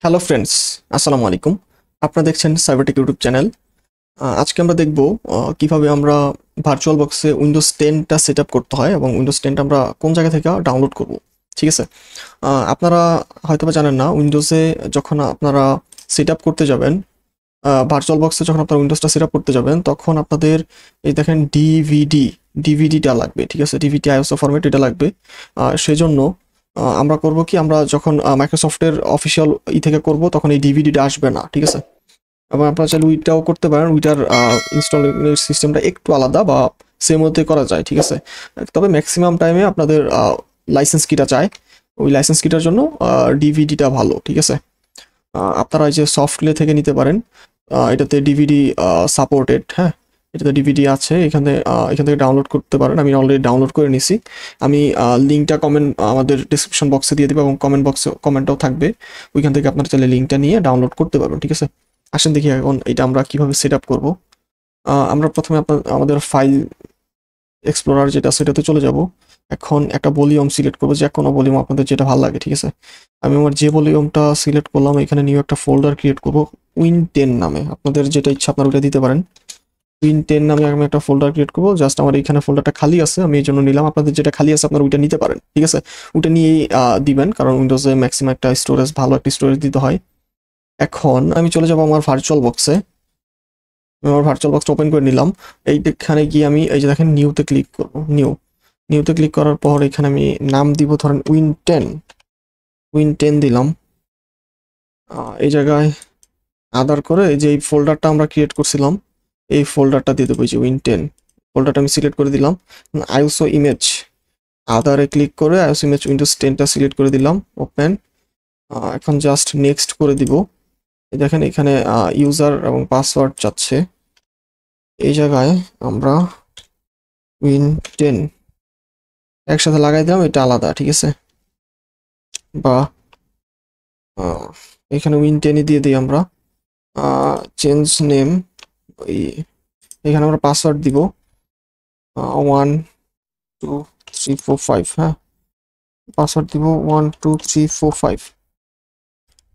Hello friends, আসসালামু আলাইকুম। আপনারা দেখছেন সাইবারটেক ইউটিউব চ্যানেল। আজকে আমরা দেখব কিভাবে আমরা ভার্চুয়াল বক্সে উইন্ডোজ 10টা সেট আপ করতে হয় এবং উইন্ডোজ 10টা আমরা কোন জায়গা থেকে ডাউনলোড করব। ঠিক আছে, আপনারা হয়তোবা জানেন না, উইন্ডোজে যখন আপনারা সেট আপ করতে যাবেন, ভার্চুয়াল বক্সে যখন আপনারা উইন্ডোজটা সেট আপ করতে যাবেন, তখন আপনাদের এই দেখেন ডিভিডিটা লাগবে। ঠিক আছে, ডিভিডি আইএসও ফরম্যাট এটা লাগবে। সেই জন্য আমরা করব কি, আমরা যখন মাইক্রোসফটের অফিসিয়াল থেকে করব তখন এই ডিভিডিটা আসবে না। ঠিক আছে, এবং আপনারা চাইলে উইটাও করতে পারেন। উইটার ইনস্টলিং সিস্টেমটা একটু আলাদা বা সেম মধ্যে করা যায়। ঠিক আছে, তবে ম্যাক্সিমাম টাইমে আপনাদের লাইসেন্স কিটা চায়। ওই লাইসেন্স কিটার জন্য ডিভিডিটা ভালো। ঠিক আছে, আপনারা এই যে সফটওয়্যার থেকে নিতে পারেন। এটাতে ডিভিডি সাপোর্টেড। হ্যাঁ, এটাতে ডিভিডি আছে, এখান থেকে ডাউনলোড করতে পারেন। আমি অলরেডি ডাউনলোড করে নিছি। আমি লিঙ্কটা আমাদের ডিসক্রিপশন বক্সে দিয়ে দেবো এবং কমেন্টটাও থাকবে। ওইখান থেকে আপনারা চাইলে লিঙ্কটা নিয়ে ডাউনলোড করতে পারবেন। ঠিক আছে, আসেন দেখি এখন এটা আমরা কিভাবে সেট আপ করবো। আমরা প্রথমে আমাদের ফাইল এক্সপ্লোরার যেটা সেটাতে চলে যাব। এখন একটা ভলিউম সিলেক্ট করবো, যে কোনো ভলিউম আপনাদের যেটা ভালো লাগে। ঠিক আছে, আমি আমার যে ভলিউমটা সিলেক্ট করলাম, এখানে নিউ একটা ফোল্ডার ক্রিয়েট করবো Win10 নামে। আপনাদের যেটা ইচ্ছা আপনারা ওটা দিতে পারেন। Win10 নামে আমি একটা ফোল্ডার ক্রিয়েট করবো। জাস্ট আমার এখানে ফোল্ডারটা খালি আছে, আমি এই জন্য নিলাম। আপনাদের যেটা খালি আছে আপনারা ওইটা নিতে পারেন। ঠিক আছে, ওটা নিয়েই দিবেন, কারণ উইন্ডোজে ম্যাক্সিমাম একটা স্টোরেজ, ভালো একটা স্টোরেজ দিতে হয়। এখন আমি চলে যাবো আমার ভার্চুয়াল বক্সে। আমার ভার্চুয়াল বক্সটা ওপেন করে নিলাম। এইখানে গিয়ে আমি এই যে দেখেন নিউতে ক্লিক করবো। নিউতে ক্লিক করার পর এখানে আমি নাম দিব, ধরেন উইন10 দিলাম। এই জায়গায় আদার করে এই যে এই ফোল্ডারটা আমরা ক্রিয়েট করছিলাম, এই ফোল্ডারটা দিয়ে দেবো। এই যে Win10 ফোল্ডারটা আমি সিলেক্ট করে দিলাম। আইএসও ইমেজ, আদারে ক্লিক করে আইএসও ইমেজ উইন্ডোজ 10টা সিলেক্ট করে দিলাম, ওপেন। এখন জাস্ট নেক্সট করে দিব। দেখেন এখানে ইউজার এবং পাসওয়ার্ড চাচ্ছে। এই জায়গায় আমরা Win10 একসাথে লাগাই দিলাম, এটা আলাদা। ঠিক আছে, বা এখানে Win10 দিয়ে দিই আমরা। চেঞ্জ নেম, এখানে আমরা পাসওয়ার্ড দিব 1 2 3 4 5। হ্যাঁ, পাসওয়ার্ড দিব 1 2 3 4 5।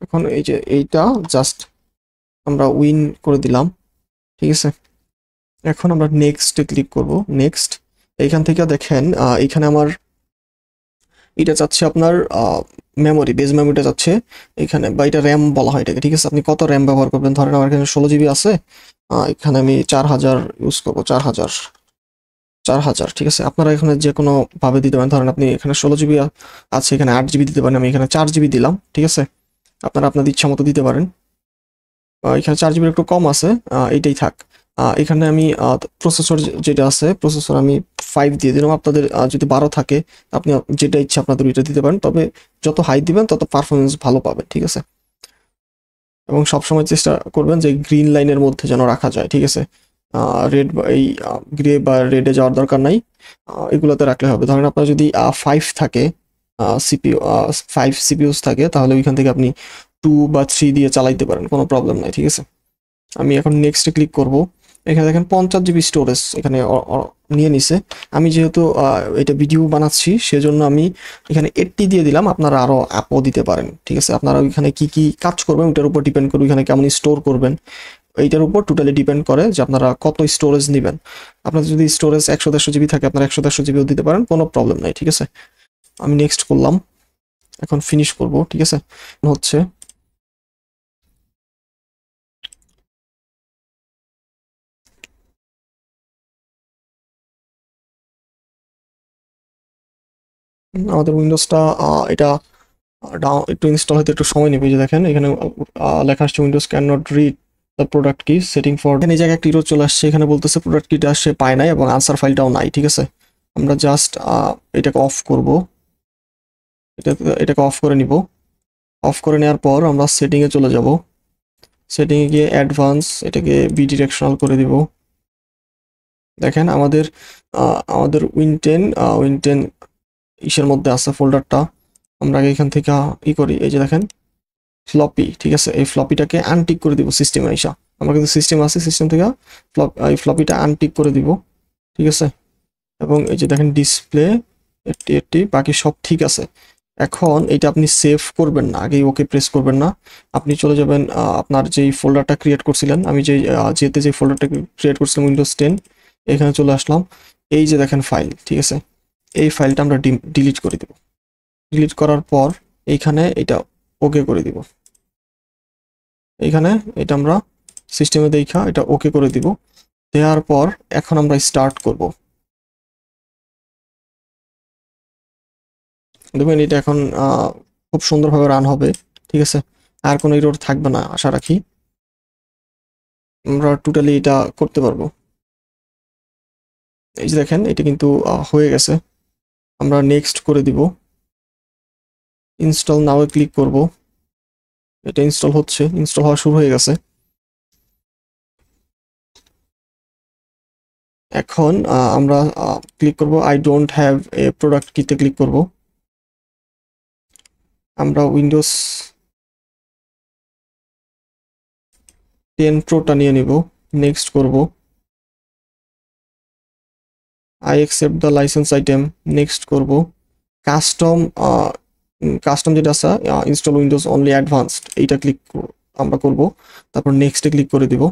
এখন এই যে এইটা জাস্ট আমরা উইন করে দিলাম। ঠিক আছে, এখন আমরা নেক্সটে ক্লিক করব। নেক্সট, এইখান থেকে দেখেন এখানে আমার এটা চাচ্ছে আপনার মেমোরি, বেজ মেমোরিটা চাচ্ছে এখানে, বা এটা র্যাম বলা হয় এটাকে। ঠিক আছে, আপনি কত র্যাম ব্যবহার করবেন। ধরেন আমার এখানে 16 জিবি আছে, এখানে আমি 4000 ইউজ করবো। 4000। ঠিক আছে, আপনারা এখানে যে কোনো ভাবে দিতে পারেন। ধরেন আপনি এখানে 16 জিবি আছে, এখানে 8 জিবি দিতে পারেন। আমি এখানে 4 জিবি দিলাম। ঠিক আছে, আপনারা আপনাদের ইচ্ছা মতো দিতে পারেন। এখানে 4 জিবির একটু কম আছে, এইটাই থাক। এখানে আমি প্রসেসর যেটা আছে, প্রসেসর আমি 5 দিয়ে দিলাম। আপনাদের যদি 12 থাকে, আপনি যেটা ইচ্ছা আপনাদের ওইটা দিতে পারেন। তবে যত হাই দিবেন তত পারফরমেন্স ভালো পাবেন। ঠিক আছে, এবং সবসময় চেষ্টা করবেন যে গ্রিন লাইনের মধ্যে যেন রাখা যায়। ঠিক আছে, রেড বা এই গ্রে বা রেডে যাওয়ার দরকার নাই, এগুলোতে রাখলে হবে। ধরেন আপনার যদি 5 থাকে, সিপিইউ 5 সিপিইউস থাকে, তাহলে ওইখান থেকে আপনি 2 বা 3 দিয়ে চালাইতে পারেন, কোনো প্রবলেম নাই। ঠিক আছে, আমি এখন নেক্সটে ক্লিক করব। এখানে দেখেন 50 জিবি স্টোরেজ এখানে নিয়ে নিছে। আমি যেহেতু এটা ভিডিও বানাচ্ছি, সেজন্য আমি এখানে 80 দিয়ে দিলাম। আপনারা আরও আপও দিতে পারেন। ঠিক আছে, আপনারা ওইখানে কি কি কাজ করবেন ওটার উপর ডিপেন্ড করবে, ওইখানে কেমন স্টোর করবেন এইটার উপর টোটালি ডিপেন্ড করে যে আপনারা কত স্টোরেজ নেবেন। আপনাদের যদি স্টোরেজ 100-150 জিবি থাকে, আপনারা 100-150 জিবিও দিতে পারেন, কোনো প্রবলেম নাই। ঠিক আছে, আমি নেক্সট করলাম, এখন ফিনিশ করব। ঠিক আছে, হচ্ছে আমাদের উইন্ডোজটা এটা একটু ইনস্টল হতে একটু সময় নেবে। যে দেখেন এখানে লেখা আসছে Windows can not read the product কি সেটিং ফর। এই জায়গায় একটা ইরর চলে আসছে, এখানে বলতেছে প্রোডাক্ট কিটা সে পায় নাই এবং আনসার ফাইলটাও নাই। ঠিক আছে, আমরা জাস্ট এটাকে অফ করব। এটাকে অফ করে নিব। অফ করে নেওয়ার পর আমরা সেটিংয়ে চলে যাব। সেটিংয়ে গিয়ে অ্যাডভান্স, এটাকে বিডিরেকশনাল করে দিব। দেখেন আমাদের উইন10 ইসের মধ্যে আছে ফোল্ডারটা। আমরা আগে এখান থেকে করি, এই যে দেখেন ফ্লপি। ঠিক আছে, এই ফ্লপিটাকে আনটিক করে দিব সিস্টেমে আইসা। আমার কিন্তু সিস্টেম আছে, সিস্টেম থেকে এই ফ্লপিটা আনটিক করে দিব। ঠিক আছে, এবং এই যে দেখেন ডিসপ্লে 80 বাকি সব ঠিক আছে। এখন এটা আপনি সেভ করবেন না, আগেই ওকে প্রেস করবেন না। আপনি চলে যাবেন আপনার যেই ফোল্ডারটা ক্রিয়েট করছিলেন, আমি যেতে যে ফোল্ডারটা ক্রিয়েট করছিলাম উইন্ডোজ 10, এখানে চলে আসলাম। এই যে দেখেন ফাইল, ঠিক আছে, এই ফাইলটা আমরা ডিলিট করে দিব। ডিলিট করার পর এইখানে এটা ওকে করে দিব। এইখানে এটা আমরা সিস্টেমে দেখা এটা ওকে করে দিব। দেওয়ার পর এখন আমরা স্টার্ট করব। দেখবেন এটা এখন খুব সুন্দরভাবে রান হবে, ঠিক আছে, আর কোনো এরর থাকবে না আশা রাখি। আমরা টোটালি এটা করতে পারবো। এই যে দেখেন এটা কিন্তু হয়ে গেছে। আমরা নেক্সট করে দিব, ইনস্টল নাও ক্লিক করব। এটা ইনস্টল হচ্ছে, ইনস্টল হওয়া শুরু হয়ে গেছে। এখন আমরা ক্লিক করব I don't have a product কিতে ক্লিক করব। আমরা উইন্ডোজ 10 প্রোটা নিয়ে নিব, নেক্সট করব। I accept the license item, next করব। কাস্টম কাস্টম যেটা আছে ইনস্টল উইন্ডোজ অনলি অ্যাডভান্সড, এইটা ক্লিক আমরা করব। তারপর নেক্সটে ক্লিক করে দিব।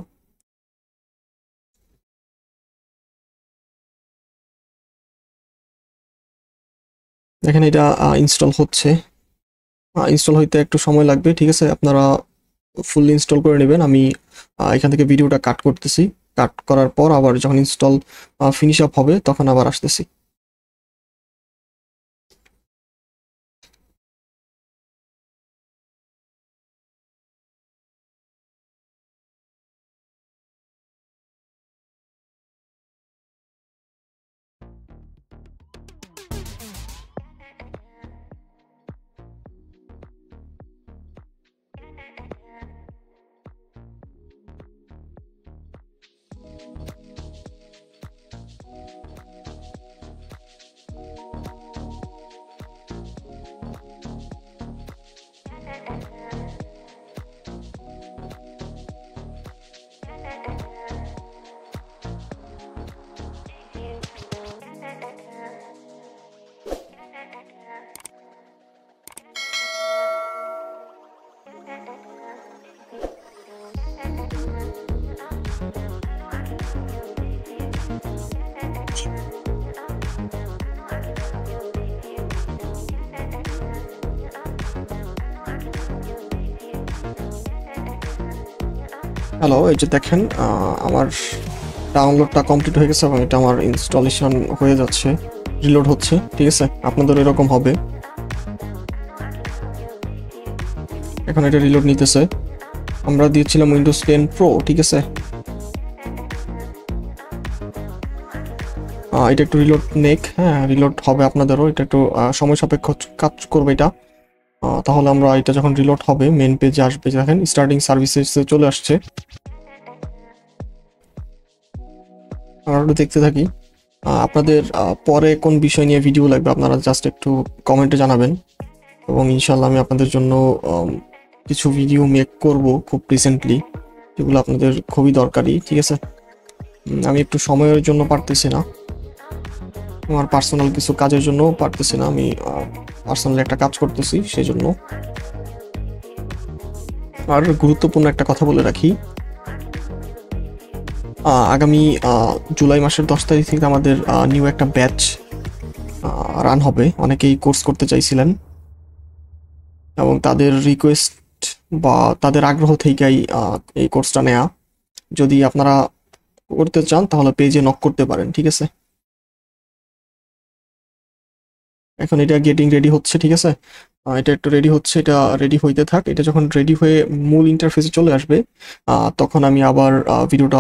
দেখেন এটা ইনস্টল হচ্ছে। ইনস্টল হইতে একটু সময় লাগবে, ঠিক আছে, আপনারা ফুললি ইনস্টল করে নেবেন। আমি এখান থেকে ভিডিওটা কাট করতেছি, কাট করার পর আবার যখন ইনস্টল ফিনিশ আপ হবে তখন আবার আসতেছি। হ্যালো, এই যে দেখেন আমার ডাউনলোডটা কমপ্লিট হয়ে গেছে এবং এটা আমার ইনস্টলেশন হয়ে যাচ্ছে, রিলোড হচ্ছে, ঠিক আছে, আপনাদের এরকম হবে। এখন এটা রিলোড নিতেছে। আমরা দিয়েছিলাম উইন্ডোজ 10 প্রো, ঠিক আছে, এটা একটু রিলোড নেক, হ্যাঁ রিলোড হবে আপনাদেরও, এটা একটু সময় সাপেক্ষ কাজ করবে এটা। তাহলে আমরা এটা যখন রিলোড হবে মেন পেজে আসবে, দেখেন স্টার্টিং সার্ভিসেসে চলে আসছে। আমরা একটু দেখতে থাকি। আপনাদের পরে কোন বিষয় নিয়ে ভিডিও লাগবে আপনারা জাস্ট একটু কমেন্টে জানাবেন, এবং ইনশাল্লাহ আমি আপনাদের জন্য কিছু ভিডিও মেক করব খুব রিসেন্টলি, যেগুলো আপনাদের খুবই দরকারি, ঠিক আছে। আমি একটু সময়ের জন্য পারতেছি না, আমার পার্সোনাল কিছু কাজের জন্য পারতেছি না, আমি পার্সোনালি একটা কাজ করতেছি সেই জন্য। আর গুরুত্বপূর্ণ একটা কথা বলে রাখি, আগামী জুলাই মাসের 10 তারিখ থেকে আমাদের নিউ একটা ব্যাচ রান হবে। অনেকেই কোর্স করতে চাইছিলেন এবং তাদের রিকোয়েস্ট বা তাদের আগ্রহ থেকেই এই কোর্সটা নেয়া। যদি আপনারা করতে চান তাহলে পেজে নক করতে পারেন, ঠিক আছে। এখন এটা গেটিং রেডি হচ্ছে, ঠিক আছে, এটা একটু রেডি হচ্ছে, এটা রেডি হইতে থাক। এটা যখন রেডি হয়ে মূল ইন্টারফেসে চলে আসবে তখন আমি আবার ভিডিওটা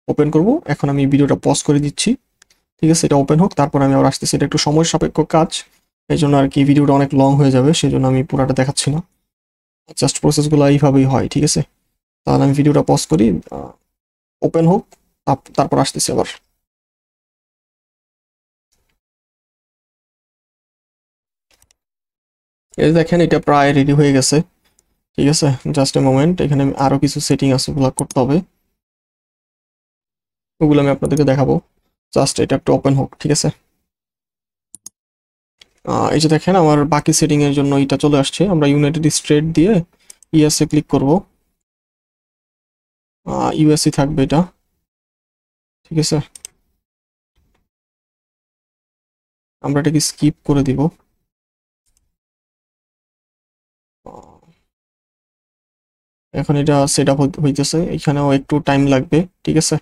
ওপেন করব। এখন আমি ভিডিওটা পজ করে দিচ্ছি, ঠিক আছে, এটা ওপেন হোক, তারপর আমি আবার আসতেছি। এটা একটু সময় সাপেক্ষ কাজ, এই জন্য আর কি ভিডিওটা অনেক লং হয়ে যাবে, সেই জন্য আমি পুরাটা দেখাচ্ছি না, জাস্ট প্রসেসগুলো এইভাবেই হয়, ঠিক আছে। তাহলে আমি ভিডিওটা পজ করি, ওপেন হোক, তারপর আসতেছি আবার। এই দেখেন এটা প্রায় রেডি হয়ে গেছে, ঠিক আছে, জাস্ট এ মোমেন্ট। এখানে আরো কিছু সেটিং আছে, ওগুলো করতে হবে, ওগুলো আমি আপনাদেরকে দেখাবো। জাস্ট এটা একটু ওপেন হোক, ঠিক আছে। এই যে দেখেন আমার বাকি সেটিং এর জন্য এটা চলে আসছে। আমরা ইউনাইটেড স্টেট দিয়ে ইউএসএ ক্লিক করব। ইউএসএ থাকবে এটা, ঠিক আছে। আমরা এটাকে স্কিপ করে দিব। এখন এটা সেট আপ হইতেছে, এখানেও একটু টাইম লাগবে, ঠিক আছে।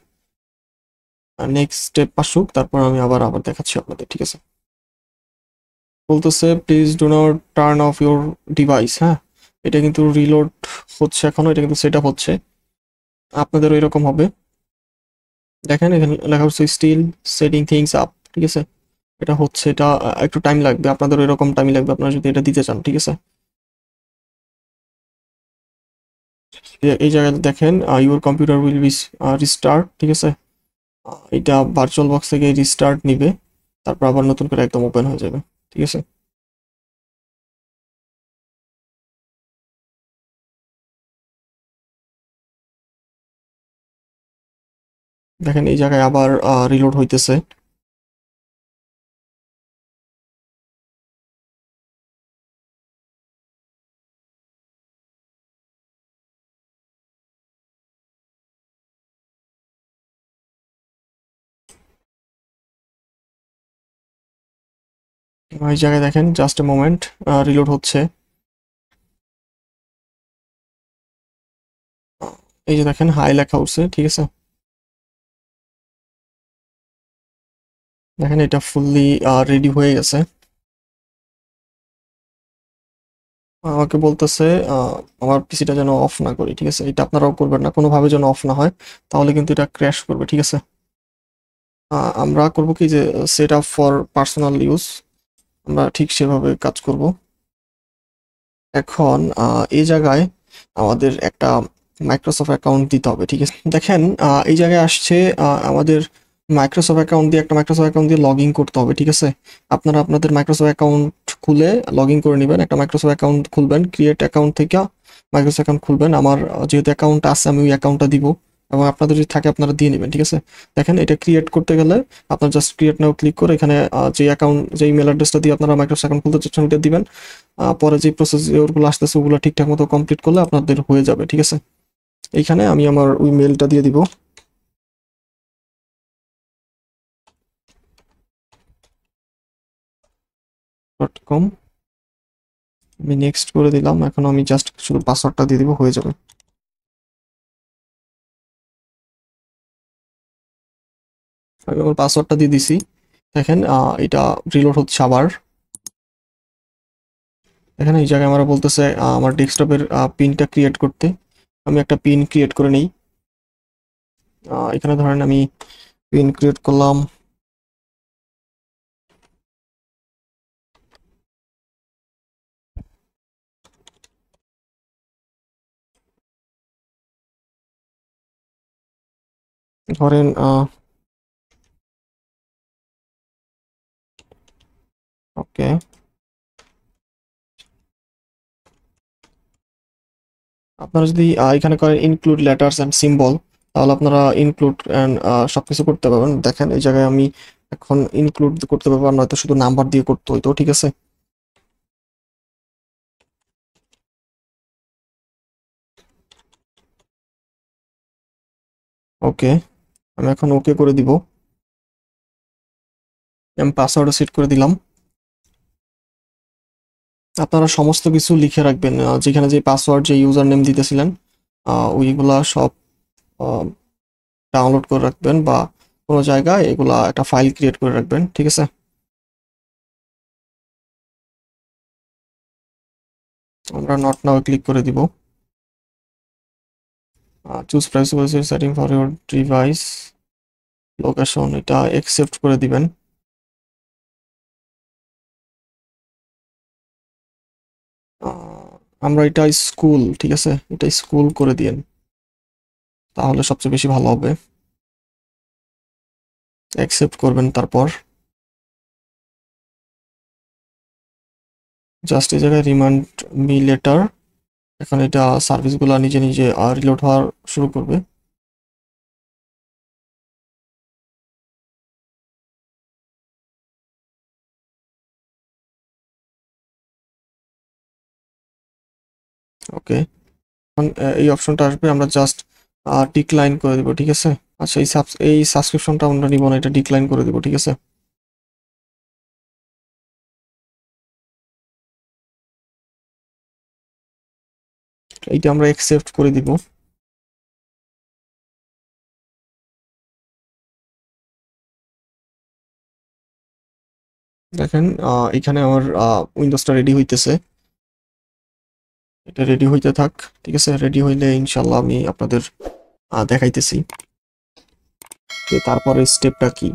নেক্সট স্টেপ আসুক, তারপর আমি আবার দেখাচ্ছি আপনাদের, ঠিক আছে। বলতেছে please do not turn off your device. হ্যাঁ, এটা কিন্তু রিলোড হচ্ছে এখনো, এটা কিন্তু সেট আপ হচ্ছে। আপনাদেরও এরকম হবে। দেখেন এখানে লেখা হচ্ছে স্টিল সেটিং থিংস আপ, ঠিক আছে। এটা হচ্ছে, এটা একটু টাইম লাগবে, আপনাদেরও এরকম টাইম লাগবে আপনারা যদি এটা দিতে চান, ঠিক আছে। এই জায়গায় দেখেন your computer will be restart, ঠিক আছে। এটা ভার্চুয়াল বক্স থেকে রিস্টার্ট নিবে, তারপর আবার নতুন করে একদম ওপেন হয়ে যাবে, ঠিক আছে। দেখেন এই জায়গায় আবার রিলোড হইতেছে। এই জায়গায় দেখেন জাস্ট এ মোমেন্ট, রিলোড হচ্ছে। এই যে দেখেন হাই লেখা উঠছে, ঠিক আছে। দেখেন এটা ফুললি রেডি হয়ে গেছে। আমাকে বলতেছে আমার পিসিটা যেন অফ না করি, ঠিক আছে। এটা আপনারাও করবেন না, কোনোভাবে যেন অফ না হয়, তাহলে কিন্তু এটা ক্র্যাশ করবে, ঠিক আছে। আমরা করব কি যে set up for personal use, আমরা ঠিক সেভাবে কাজ করব। এখন এই জায়গায় আমাদের একটা মাইক্রোসফট অ্যাকাউন্ট দিতে হবে, ঠিক আছে। দেখেন এই জায়গায় আসছে আমাদের মাইক্রোসফট অ্যাকাউন্ট দিয়ে, একটা মাইক্রোসফট অ্যাকাউন্ট দিয়ে লগ ইন করতে হবে, ঠিক আছে। আপনারা আপনাদের মাইক্রোসফট অ্যাকাউন্ট খুলে লগ ইন করে নেবেন। একটা মাইক্রোসফট অ্যাকাউন্ট খুলবেন, ক্রিয়েট অ্যাকাউন্ট থেকে মাইক্রোসফট অ্যাকাউন্ট খুলবেন। আমার যেহেতু অ্যাকাউন্ট আছে আমি ওই অ্যাকাউন্টটা দিব, এবং আপনাদের যদি থাকে আপনারা দিয়ে নেবেন, ঠিক আছে। দেখেন এটা ক্রিয়েট করতে গেলে আপনার জাস্ট ক্রিয়েট নাও ক্লিক করে এখানে যে অ্যাকাউন্ট, যে ইমেল অ্যাড্রেসটা দিয়ে আপনারা মাইক্রোসফট অ্যাকাউন্ট খুলতে চাচ্ছেন ওটা দিবেন। পরে যে প্রসেসিওরগুলো আসতেছে ওগুলো ঠিকঠাক মতো কমপ্লিট করলে আপনাদের হয়ে যাবে, ঠিক আছে। এইখানে আমি আমার ওই মেলটা দিয়ে দিব .com। আমি নেক্সট করে দিলাম, এখন আমি জাস্ট শুধু পাসওয়ার্ডটা দিয়ে দিব, হয়ে যাবে। আমি আমার পাসওয়ার্ডটা দিয়ে দিছি। দেখেন এটা রিলোড হচ্ছে আবার। এখানে এই জায়গায় আমরা বলতেছে আমার ডেস্কটপের পিনটা ক্রিয়েট করতে। আমি একটা পিন ক্রিয়েট করে নেই। এখানে ধরেন আমি পিন ক্রিয়েট করলাম। ধরেন ওকে, আপনারা যদি এখানে করেন ইনক্লুড লেটার্স অ্যান্ড সিম্বল, তাহলে আপনারা ইনক্লুড অ্যান্ড সবকিছু করতে পারবেন। দেখেন এই জায়গায় আমি এখন ইনক্লুড করতে পারবো, আর নয়তো শুধু নাম্বার দিয়ে করতে হইতো, ঠিক আছে। ওকে, আমি এখন ওকে করে দিব। আমি পাসওয়ার্ডও সেট করে দিলাম। আপনারা সমস্ত কিছু লিখে রাখবেন, যেখানে যে পাসওয়ার্ড, যে ইউজার নেম দিতেছিলেন ওইগুলা সব ডাউনলোড করে রাখবেন, বা কোনো জায়গায় এগুলা একটা ফাইল ক্রিয়েট করে রাখবেন, ঠিক আছে। আমরা নট নাও ক্লিক করে দিব। Choose privacy setting for your device location, এটা অ্যাকসেপ্ট করে দিবেন। আমরা এটা স্কুল, ঠিক আছে, এটা স্কুল করে দিয়েন, তাহলে সবচেয়ে বেশি ভালো হবে। অ্যাকসেপ্ট করবেন, তারপর জাস্ট এই জায়গায় রিমাইন্ড মি লেটার। এখন এটা সার্ভিসগুলো নিজে নিজে রিলোড হওয়া শুরু করবে। ওকে, এখন এই অপশনটা আসবে, আমরা জাস্ট ডিক্লাইন করে দিব, ঠিক আছে। আচ্ছা, এই সাবস্ক্রিপশনটা আমরা নিব না, এটা ডিক্লাইন করে দিব, ঠিক আছে। এইটা আমরা অ্যাকসেপ্ট করে দিব। দেখেন এখানে আমার উইন্ডোজটা রেডি হইতেছে, এটা রেডি হইতে থাক, ঠিক আছে। রেডি হইলে ইনশাল্লাহ আমি আপনাদের দেখাইতেছি যে তারপরে স্টেপটা কি।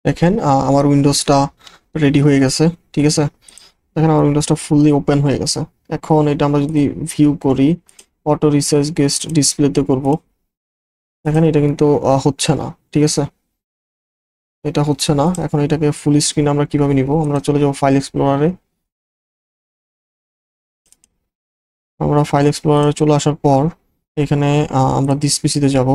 দেখেন আমার উইন্ডোজটা রেডি হয়ে গেছে, ঠিক আছে। দেখেন আমার উইন্ডোজটা ফুললি ওপেন হয়ে গেছে। এখন এটা আমরা যদি ভিউ করি, অটো রিসাইজ গেস্ট ডিসপ্লেতে করব, দেখেন এটা কিন্তু হচ্ছে না, ঠিক আছে। এটা হচ্ছে না। এখন এটাকে ফুল স্ক্রিন আমরা কিভাবে নিব, আমরা চলে যাব ফাইল এক্সপ্লোরারে। আমরা ফাইল এক্সপ্লোরারে চলে আসার পর এখানে আমরা দিস পিসিতে যাব।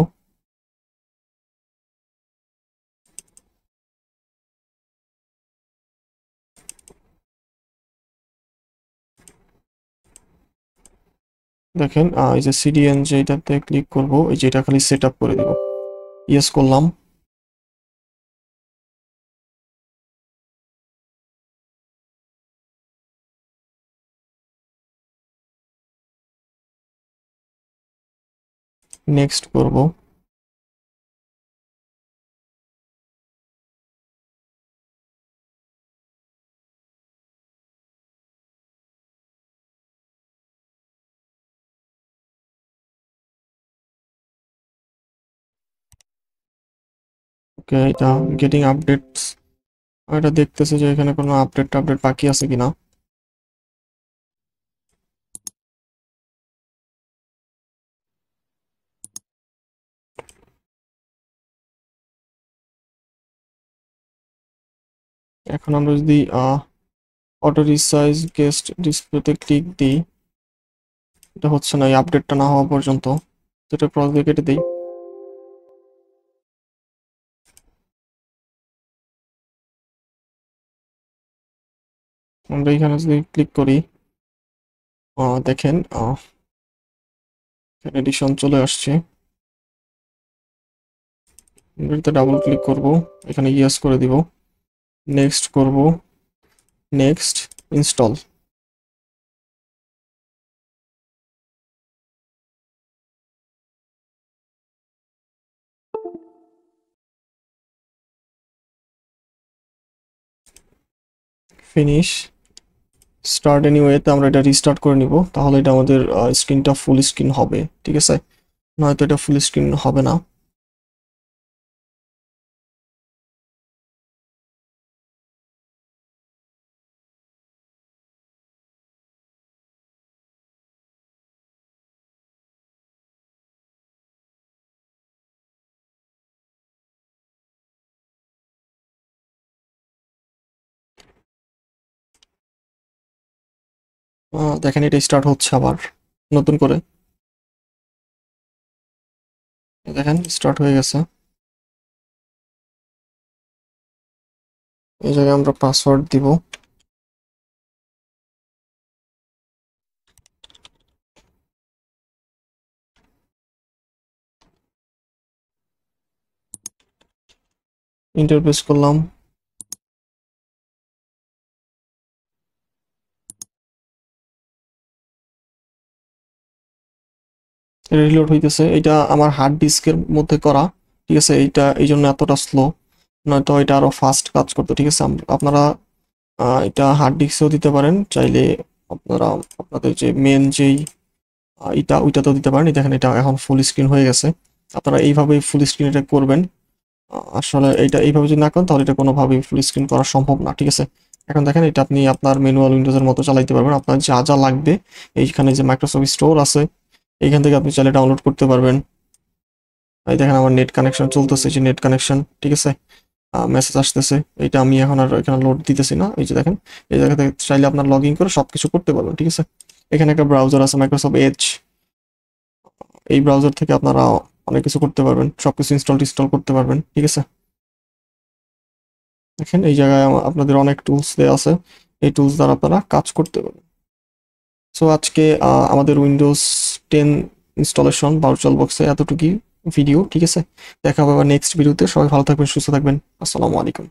দেখেন এই যে সিডিএন যেটাতে ক্লিক করব, এই যে এটা খালি সেট আপ করে দিব, ইয়েস করলাম। নেক্সট করব। ওকে, এটা গেটিং আপডেটস, এটা দেখতেছে যে এখানে কোনো আপডেট বাকি আছে কিনা। এখন আমরা যদি অটো রিসাইজ গেস্ট ডিসপ্লেতে ক্লিক দিই, এটা হচ্ছে না এই আপডেটটা না হওয়া পর্যন্ত, যেটা ক্রস দিয়ে কেটে দিই। আমরা এখানে যদি ক্লিক করি, দেখেন এডিশন চলে আসছে। এটাতে ডাবল ক্লিক করব, এখানে ইয়েস করে দিব, নেক্সট করব, নেক্সট, ইনস্টল। ফিনিশ, স্টার্ট এনিওয়েতে আমরা এটা রিস্টার্ট করে নিব, তাহলে এটা আমাদের স্ক্রিনটা ফুল স্ক্রিন হবে, ঠিক আছে। নয়তো এটা ফুল স্ক্রিন হবে না। দেখেন এটা স্টার্ট হচ্ছে আবার নতুন করে, দেখেন স্টার্ট হয়ে গেছে। এই জায়গায় আমরা পাসওয়ার্ড দিব। ইন্টারপ্রেস করলাম। রিলোড হইতেছে, এটা আমার হার্ড ডিস্কের মধ্যে করা, ঠিক আছে। এইটা এই জন্য এতটা স্লো, নয়তো এটা আরো ফাস্ট কাজ করতো, ঠিক আছে। আপনারা এটা হার্ড ডিস্কেও দিতে পারেন চাইলে, আপনারা আপনাদের যে মেন যেই এটা ওইটাতেও দিতে পারেন। দেখেন এটা এখন ফুল স্ক্রিন হয়ে গেছে। আপনারা এইভাবেই ফুল স্ক্রিন এটা করবেন। আসলে এটা এইভাবে যদি না করেন তাহলে এটা কোনোভাবেই ফুল স্ক্রিন করা সম্ভব না, ঠিক আছে। এখন দেখেন এটা আপনি আপনার ম্যানুয়াল উইন্ডোজের মতো চালাইতে পারবেন। আপনার যা যা লাগবে এইখানে যে মাইক্রোসফট স্টোর আছে, এইখান থেকে আপনি চাইলে ডাউনলোড করতে পারবেন। এই দেখেন আমার নেট কানেকশন চলতেছে, যে নেট কানেকশন, ঠিক আছে। মেসেজ আসতেছে, এটা আমি এখন আর এখানে লোড দিতেছি না। এই যে দেখেন, এই জায়গা থেকে চাইলে আপনার লগ ইন করে সবকিছু করতে পারবেন, ঠিক আছে। এখানে একটা ব্রাউজার আছে মাইক্রোসফট এজ, এই ব্রাউজার থেকে আপনারা অনেক কিছু করতে পারবেন, সবকিছু ইনস্টল করতে পারবেন, ঠিক আছে। দেখেন এই জায়গায় আপনাদের অনেক টুলস দেওয়া আছে, এই টুলস দ্বারা আপনারা কাজ করতে পারবেন। সো আজকে আমাদের উইন্ডোজ 10 ইনস্টলেশন ভার্চুয়াল বক্সে এতটুকুই ভিডিও, ঠিক আছে। দেখা হবে আবার নেক্সট ভিডিওতে। সবাই ভালো থাকবেন, সুস্থ থাকবেন। আসসালামু আলাইকুম।